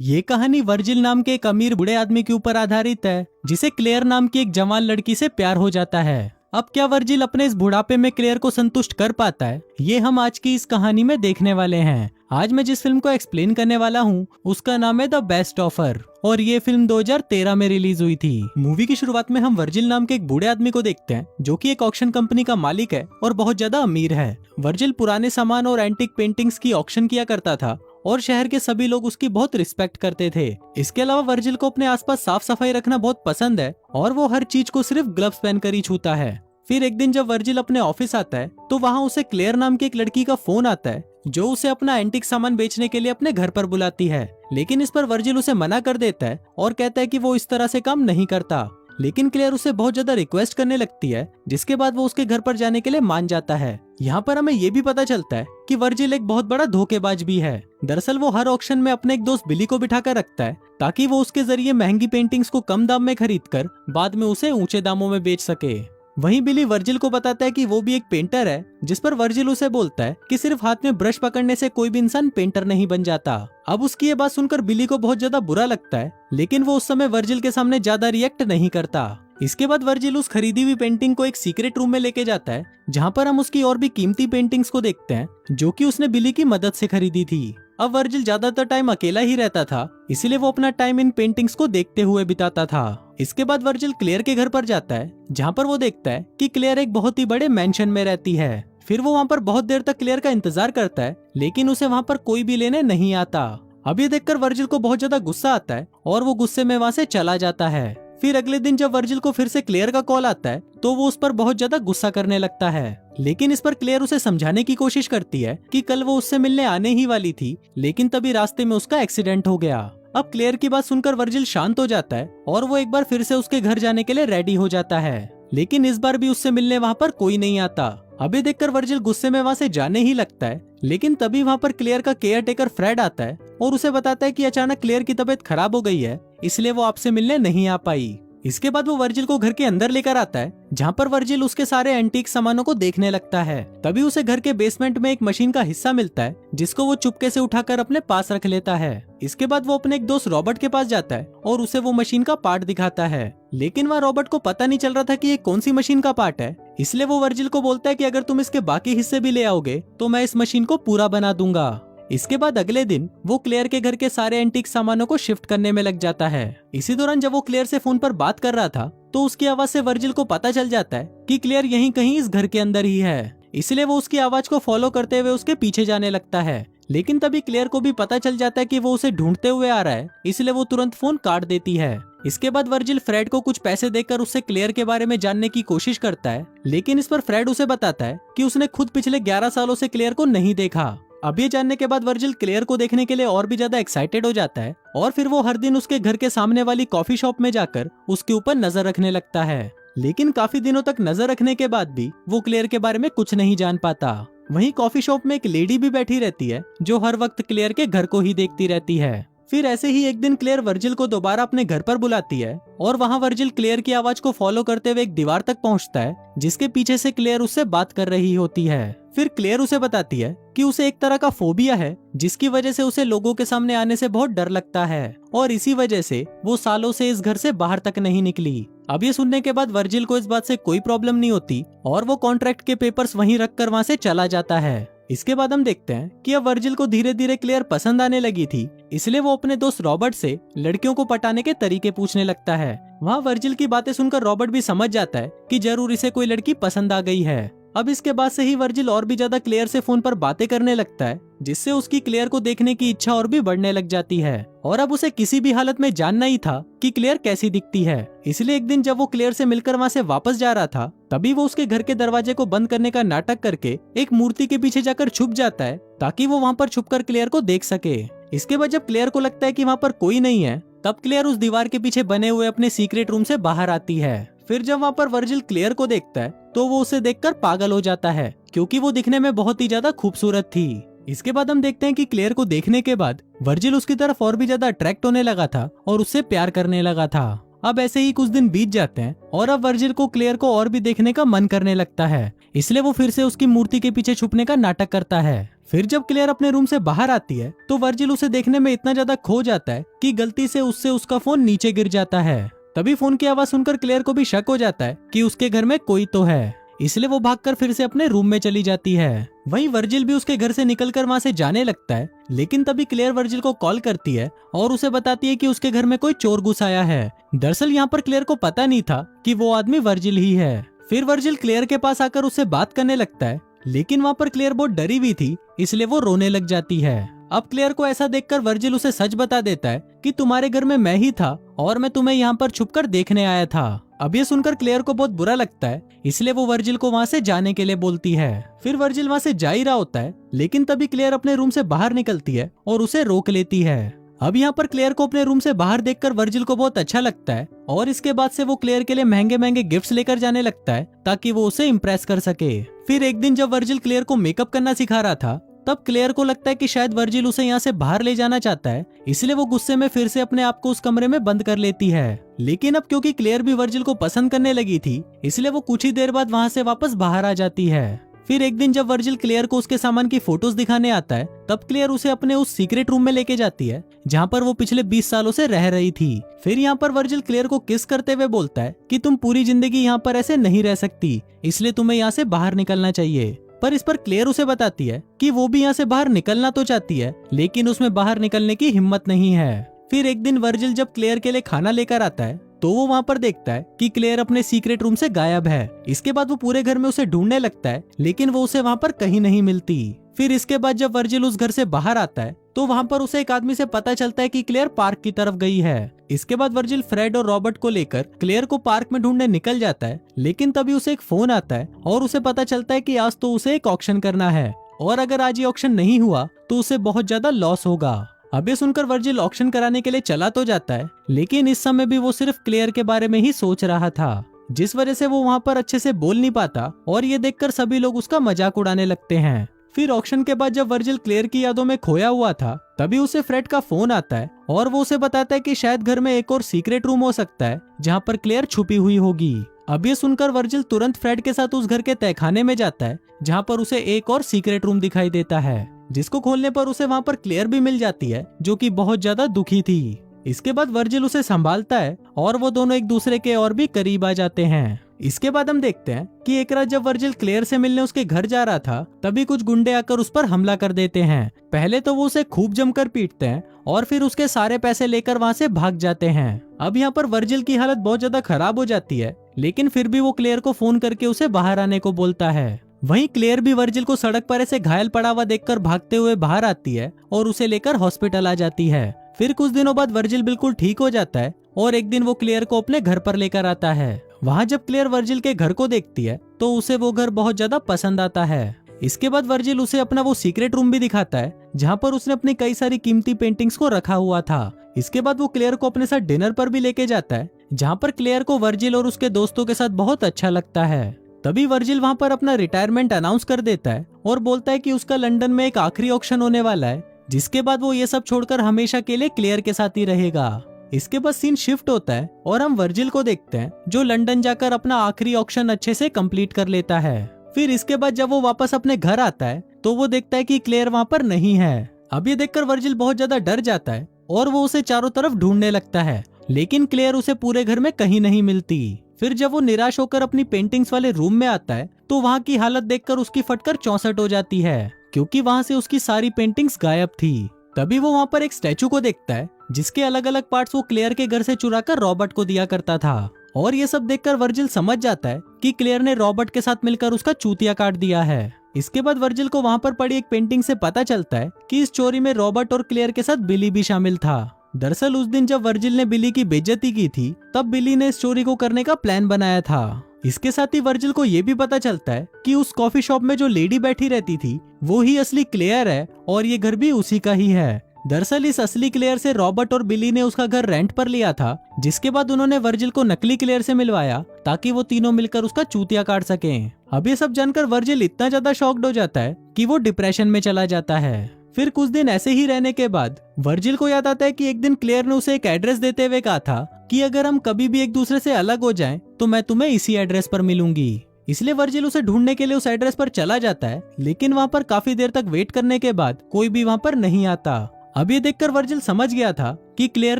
ये कहानी वर्जिल नाम के एक अमीर बूढ़े आदमी के ऊपर आधारित है जिसे क्लेयर नाम की एक जवान लड़की से प्यार हो जाता है। अब क्या वर्जिल अपने इस बुढ़ापे में क्लेयर को संतुष्ट कर पाता है, ये हम आज की इस कहानी में देखने वाले हैं। आज मैं जिस फिल्म को एक्सप्लेन करने वाला हूँ उसका नाम है द बेस्ट ऑफर और ये फिल्म 2013 में रिलीज हुई थी। मूवी की शुरुआत में हम वर्जिल नाम के एक बूढ़े आदमी को देखते हैं जो कि एक ऑक्शन कंपनी का मालिक है और बहुत ज्यादा अमीर है। वर्जिल पुराने सामान और एंटीक पेंटिंग्स की ऑक्शन किया करता था और शहर के सभी लोग उसकी बहुत रिस्पेक्ट करते थे। इसके अलावा वर्जिल को अपने आसपास साफ सफाई रखना बहुत पसंद है और वो हर चीज को सिर्फ ग्लव्स पहनकर ही छूता है। फिर एक दिन जब वर्जिल अपने ऑफिस आता है तो वहाँ उसे क्लेयर नाम की एक लड़की का फोन आता है जो उसे अपना एंटीक सामान बेचने के लिए अपने घर पर बुलाती है। लेकिन इस पर वर्जिल उसे मना कर देता है और कहता है कि वो इस तरह से काम नहीं करता। लेकिन क्लेयर उसे बहुत ज्यादा रिक्वेस्ट करने लगती है जिसके बाद वो उसके घर पर जाने के लिए मान जाता है। यहाँ पर हमें ये भी पता चलता है कि वर्जिल एक बहुत बड़ा धोखेबाज भी है। दरअसल वो हर ऑक्शन में अपने एक दोस्त बिली को बिठाकर रखता है ताकि वो उसके जरिए महंगी पेंटिंग्स को कम दाम में खरीद कर बाद में उसे ऊंचे दामों में बेच सके। वहीं बिली वर्जिल को बताता है कि वो भी एक पेंटर है, जिस पर वर्जिल उसे बोलता है कि सिर्फ हाथ में ब्रश पकड़ने से कोई भी इंसान पेंटर नहीं बन जाता। अब उसकी ये बात सुनकर बिली को बहुत ज्यादा बुरा लगता है, लेकिन वो उस समय वर्जिल के सामने ज्यादा रिएक्ट नहीं करता। इसके बाद वर्जिल उस खरीदी हुई पेंटिंग को एक सीक्रेट रूम में लेके जाता है जहाँ पर हम उसकी और भी कीमती पेंटिंग्स को देखते हैं जो कि उसने बिली की मदद से खरीदी थी। अब वर्जिल ज्यादातर टाइम अकेला ही रहता था, इसीलिए वो अपना टाइम इन पेंटिंग्स को देखते हुए बिताता था। इसके बाद वर्जिल क्लेयर के घर पर जाता है जहाँ पर वो देखता है कि क्लेयर एक बहुत ही बड़े मेंशन में रहती है। फिर वो वहाँ पर बहुत देर तक क्लेयर का इंतजार करता है लेकिन उसे वहाँ पर कोई भी लेने नहीं आता। अब ये देखकर वर्जिल को बहुत ज्यादा गुस्सा आता है और वो गुस्से में वहाँ से चला जाता है। फिर अगले दिन जब वर्जिल को फिर से क्लेयर का कॉल आता है तो वो उस पर बहुत ज्यादा गुस्सा करने लगता है। लेकिन इस पर क्लेयर उसे समझाने की कोशिश करती है कि कल वो उससे मिलने आने ही वाली थी, लेकिन तभी रास्ते में उसका एक्सीडेंट हो गया। अब क्लेयर की बात सुनकर वर्जिल शांत हो जाता है और वो एक बार फिर से उसके घर जाने के लिए रेडी हो जाता है। लेकिन इस बार भी उससे मिलने वहाँ पर कोई नहीं आता। अभी देखकर वर्जिल गुस्से में वहाँ से जाने ही लगता है, लेकिन तभी वहाँ पर क्लेयर का केयर टेकर फ्रेड आता है और उसे बताता है कि अचानक क्लेयर की तबीयत खराब हो गई है, इसलिए वो आपसे मिलने नहीं आ पाई। इसके बाद वो वर्जिल को घर के अंदर लेकर आता है जहाँ पर वर्जिल उसके सारे एंटीक सामानों को देखने लगता है। तभी उसे घर के बेसमेंट में एक मशीन का हिस्सा मिलता है जिसको वो चुपके से उठाकर अपने पास रख लेता है। इसके बाद वो अपने एक दोस्त रॉबर्ट के पास जाता है और उसे वो मशीन का पार्ट दिखाता है, लेकिन वह रॉबर्ट को पता नहीं चल रहा था कि ये कौन सी मशीन का पार्ट है। इसलिए वो वर्जिल को बोलता है कि अगर तुम इसके बाकी हिस्से भी ले आओगे तो मैं इस मशीन को पूरा बना दूंगा। इसके बाद अगले दिन वो क्लेयर के घर के सारे एंटीक सामानों को शिफ्ट करने में लग जाता है। इसी दौरान जब वो क्लेयर से फोन पर बात कर रहा था तो उसकी आवाज से वर्जिल को पता चल जाता है कि क्लेयर यहीं कहीं इस घर के अंदर ही है। इसलिए वो उसकी आवाज को फॉलो करते हुए उसके पीछे जाने लगता है। लेकिन तभी क्लेयर को भी पता चल जाता है कि वो उसे ढूंढते हुए आ रहा है, इसलिए वो तुरंत फोन काट देती है। इसके बाद वर्जिल फ्रेड को कुछ पैसे देकर उससे क्लेयर के बारे में जानने की कोशिश करता है, लेकिन इस पर फ्रेड उसे बताता है कि उसने खुद पिछले 11 सालों से क्लेयर को नहीं देखा। अब ये जानने के बाद वर्जिल क्लेयर को देखने के लिए और भी ज्यादा एक्साइटेड हो जाता है और फिर वो हर दिन उसके घर के सामने वाली कॉफी शॉप में जाकर उसके ऊपर नजर रखने लगता है। लेकिन काफी दिनों तक नजर रखने के बाद भी वो क्लेयर के बारे में कुछ नहीं जान पाता। वहीं कॉफी शॉप में एक लेडी भी बैठी रहती है जो हर वक्त क्लेयर के घर को ही देखती रहती है। फिर ऐसे ही एक दिन क्लेयर वर्जिल को दोबारा अपने घर पर बुलाती है और वहाँ वर्जिल क्लेयर की आवाज को फॉलो करते हुए एक दीवार तक पहुँचता है जिसके पीछे से क्लेयर उससे बात कर रही होती है। फिर क्लेयर उसे बताती है कि उसे एक तरह का फोबिया है जिसकी वजह से उसे लोगों के सामने आने से बहुत डर लगता है और इसी वजह से वो सालों से इस घर से बाहर तक नहीं निकली। अब ये सुनने के बाद वर्जिल को इस बात से कोई प्रॉब्लम नहीं होती और वो कॉन्ट्रैक्ट के पेपर्स वहीं रखकर वहाँ से चला जाता है। इसके बाद हम देखते हैं कि अब वर्जिल को धीरे धीरे क्लेयर पसंद आने लगी थी, इसलिए वो अपने दोस्त रॉबर्ट से लड़कियों को पटाने के तरीके पूछने लगता है। वहाँ वर्जिल की बातें सुनकर रॉबर्ट भी समझ जाता है कि जरूर इसे कोई लड़की पसंद आ गई है। अब इसके बाद से ही वर्जिल और भी ज्यादा क्लेयर से फोन पर बातें करने लगता है जिससे उसकी क्लेयर को देखने की इच्छा और भी बढ़ने लग जाती है और अब उसे किसी भी हालत में जानना ही था कि क्लेयर कैसी दिखती है। इसलिए एक दिन जब वो क्लेयर से मिलकर वहाँ से वापस जा रहा था तभी वो उसके घर के दरवाजे को बंद करने का नाटक करके एक मूर्ति के पीछे जाकर छुप जाता है ताकि वो वहाँ पर छुपकर क्लेयर को देख सके। इसके बाद जब क्लेयर को लगता है कि वहाँ पर कोई नहीं है तब क्लेयर उस दीवार के पीछे बने हुए अपने सीक्रेट रूम से बाहर आती है। फिर जब वहाँ पर वर्जिल क्लेयर को देखता है तो वो उसे देखकर पागल हो जाता है क्योंकि वो दिखने में बहुत ही ज्यादा खूबसूरत थी। इसके बाद हम देखते हैं कि क्लेयर को देखने के बाद वर्जिल उसकी तरफ और भी ज्यादा अट्रैक्ट होने लगा था और उससे प्यार करने लगा था। अब ऐसे ही कुछ दिन बीत जाते हैं और अब वर्जिल को क्लेयर को और भी देखने का मन करने लगता है, इसलिए वो फिर से उसकी मूर्ति के पीछे छुपने का नाटक करता है। फिर जब क्लेयर अपने रूम से बाहर आती है तो वर्जिल उसे देखने में इतना ज्यादा खो जाता है कि गलती से उससे उसका फोन नीचे गिर जाता है। तभी फोन की आवाज सुनकर क्लेयर को भी शक हो जाता है कि उसके घर में कोई तो है, इसलिए वो भागकर फिर से अपने रूम में चली जाती है। वहीं वर्जिल भी उसके घर से निकलकर वहां से जाने लगता है, लेकिन तभी क्लेयर वर्जिल को कॉल करती है और उसे बताती है कि उसके घर में कोई चोर घुस आया है। दरअसल यहाँ पर क्लेयर को पता नहीं था कि वो आदमी वर्जिल ही है। फिर वर्जिल क्लेयर के पास आकर उससे बात करने लगता है, लेकिन वहाँ पर क्लेयर बहुत डरी हुई थी, इसलिए वो रोने लग जाती है। अब क्लेयर को ऐसा देखकर वर्जिल उसे सच बता देता है कि तुम्हारे घर में मैं ही था और मैं तुम्हें यहाँ पर छुपकर देखने आया था। अब ये सुनकर क्लेयर को बहुत बुरा लगता है, इसलिए वो वर्जिल को वहाँ से जाने के लिए बोलती है। फिर वर्जिल वहाँ से जा ही रहा होता है, लेकिन तभी क्लेयर अपने रूम से बाहर निकलती है और उसे रोक लेती है। अब यहाँ पर क्लेयर को अपने रूम से बाहर देखकर वर्जिल को बहुत अच्छा लगता है और इसके बाद से वो क्लेयर के लिए महंगे महंगे गिफ्ट्स लेकर जाने लगता है ताकि वो उसे इम्प्रेस कर सके। फिर एक दिन जब वर्जिल क्लेयर को मेकअप करना सिखा रहा था, तब क्लेयर को लगता है कि शायद वर्जिल उसे यहाँ से बाहर ले जाना चाहता है, इसलिए वो गुस्से में फिर से अपने आप को उस कमरे में बंद कर लेती है। लेकिन अब क्योंकि क्लेयर भी वर्जिल को पसंद करने लगी थी, इसलिए वो कुछ ही देर बाद वहाँ से वापस बाहर आ जाती है। फिर एक दिन जब वर्जिल क्लेयर को उसके सामान की फोटोज दिखाने आता है, तब क्लेयर उसे अपने उस सीक्रेट रूम में लेके जाती है जहाँ पर वो पिछले 20 सालों से रह रही थी। फिर यहाँ पर वर्जिल क्लेयर को किस करते हुए बोलता है कि तुम पूरी जिंदगी यहाँ पर ऐसे नहीं रह सकती, इसलिए तुम्हें यहाँ से बाहर निकलना चाहिए। पर इस पर क्लेयर उसे बताती है कि वो भी यहाँ से बाहर निकलना तो चाहती है, लेकिन उसमें बाहर निकलने की हिम्मत नहीं है। फिर एक दिन वर्जिल जब क्लेयर के लिए खाना लेकर आता है तो वो वहाँ पर देखता है कि क्लेयर अपने सीक्रेट रूम से गायब है। इसके बाद वो पूरे घर में उसे ढूंढने लगता है, लेकिन वो उसे वहाँ पर कहीं नहीं मिलती। फिर इसके बाद जब वर्जिल उस घर से बाहर आता है तो वहाँ पर उसे एक आदमी से पता चलता है कि क्लेयर पार्क की तरफ गई है। इसके बाद वर्जिल फ्रेड और रॉबर्ट को लेकर क्लेयर को पार्क में ढूंढने निकल जाता है, लेकिन तभी उसे एक फोन आता है और उसे पता चलता है कि आज तो उसे एक ऑक्शन करना है और अगर आज ये ऑक्शन नहीं हुआ तो उसे बहुत ज्यादा लॉस होगा। अब ये सुनकर वर्जिल ऑक्शन कराने के लिए चला तो जाता है, लेकिन इस समय भी वो सिर्फ क्लेयर के बारे में ही सोच रहा था, जिस वजह से वो वहाँ पर अच्छे से बोल नहीं पाता और ये देखकर सभी लोग उसका मजाक उड़ाने लगते हैं। फिर ऑक्शन के बाद जब वर्जिल क्लेयर की यादों में खोया हुआ था, तभी उसे फ्रेड का फोन आता है और वो उसे बताता है कि शायद घर में एक और सीक्रेट रूम हो सकता है जहाँ पर क्लेयर छुपी हुई होगी। अब ये सुनकर वर्जिल तुरंत फ्रेड के साथ उस घर के तहखाने में जाता है जहाँ पर उसे एक और सीक्रेट रूम दिखाई देता है, जिसको खोलने पर उसे वहाँ पर क्लेयर भी मिल जाती है जो कि बहुत ज्यादा दुखी थी। इसके बाद वर्जिल उसे संभालता है और वो दोनों एक दूसरे के और भी करीब आ जाते हैं। इसके बाद हम देखते हैं कि एक रात जब वर्जिल क्लेयर से मिलने उसके घर जा रहा था, तभी कुछ गुंडे आकर उस पर हमला कर देते हैं। पहले तो वो उसे खूब जमकर पीटते हैं और फिर उसके सारे पैसे लेकर वहाँ से भाग जाते हैं। अब यहाँ पर वर्जिल की हालत बहुत ज्यादा खराब हो जाती है, लेकिन फिर भी वो क्लेयर को फोन करके उसे बाहर आने को बोलता है। वहीं क्लेयर भी वर्जिल को सड़क पर ऐसे घायल पड़ा हुआ देखकर भागते हुए बाहर आती है और उसे लेकर हॉस्पिटल आ जाती है। फिर कुछ दिनों बाद वर्जिल बिल्कुल ठीक हो जाता है और एक दिन वो क्लेयर को अपने घर पर लेकर आता है। वहाँ जब क्लेयर वर्जिल के घर को देखती है तो उसे वो घर बहुत ज्यादा पसंद आता है। इसके बाद वर्जिल उसे अपना वो सीक्रेट रूम भी दिखाता है जहाँ पर उसने अपनी कई सारी कीमती पेंटिंग्स को रखा हुआ था। इसके बाद वो क्लेयर को अपने साथ डिनर पर भी लेके जाता है, जहाँ पर क्लेयर को वर्जिल और उसके दोस्तों के साथ बहुत अच्छा लगता है। तभी वर्जिल वहाँ पर अपना रिटायरमेंट अनाउंस कर देता है और बोलता है कि उसका लंदन में एक आखिरी ऑक्शन होने वाला है, जिसके बाद वो ये सब छोड़कर हमेशा के लिए क्लेयर के साथ ही रहेगा। इसके बाद सीन शिफ्ट होता है और हम वर्जिल को देखते हैं जो लंदन जाकर अपना आखिरी ऑक्शन अच्छे से कंप्लीट कर लेता है। फिर इसके बाद जब वो वापस अपने घर आता है तो वो देखता है कि क्लेयर वहाँ पर नहीं है। अब ये देखकर वर्जिल बहुत ज्यादा डर जाता है और वो उसे चारों तरफ ढूंढने लगता है, लेकिन क्लेयर उसे पूरे घर में कहीं नहीं मिलती। फिर जब वो निराश होकर अपनी पेंटिंग्स वाले रूम में आता है तो वहाँ की हालत देखकर उसकी फटकर 64 हो जाती है, क्योंकि वहाँ से उसकी सारी पेंटिंग्स गायब थी। तभी वो वहाँ पर एक स्टैचू को देखता है जिसके अलग अलग पार्ट्स वो क्लेयर के घर से चुराकर रॉबर्ट को दिया करता था, और ये सब देखकर वर्जिल समझ जाता है कि क्लेयर ने रॉबर्ट के साथ मिलकर उसका चूतिया काट दिया है। इसके बाद वर्जिल को वहाँ पर पड़ी एक पेंटिंग से पता चलता है कि इस चोरी में रॉबर्ट और क्लेयर के साथ बिली भी शामिल था। दरअसल उस दिन जब वर्जिल ने बिली की बेइज्जती की थी, तब बिली ने इस चोरी को करने का प्लान बनाया था। इसके साथ ही वर्जिल को ये भी पता चलता है कि उस कॉफी शॉप में जो लेडी बैठी रहती थी वो ही असली क्लेयर है और ये घर भी उसी का ही है। दरअसल इस असली क्लेयर से रॉबर्ट और बिली ने उसका घर रेंट पर लिया था, जिसके बाद उन्होंने वर्जिल को नकली क्लेयर से मिलवाया ताकि वो तीनों मिलकर उसका चूतिया काट सकें। अब ये सब जानकर वर्जिल इतना ज्यादा शॉक्ड हो जाता है कि वो डिप्रेशन में चला जाता है। फिर कुछ दिन ऐसे ही रहने के बाद वर्जिल को याद आता है कि एक दिन क्लेयर ने उसे एक एड्रेस देते हुए कहा था कि अगर हम कभी भी एक दूसरे से अलग हो जाएं तो मैं तुम्हें इसी एड्रेस पर मिलूंगी। इसलिए वर्जिल उसे ढूंढने के लिए उस एड्रेस पर चला जाता है, लेकिन वहाँ पर काफी देर तक वेट करने के बाद कोई भी वहाँ पर नहीं आता। अब ये देखकर वर्जिल समझ गया था कि क्लेयर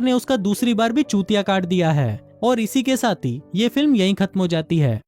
ने उसका दूसरी बार भी चूतिया काट दिया है। और इसी के साथ ही ये फिल्म यहीं खत्म हो जाती है।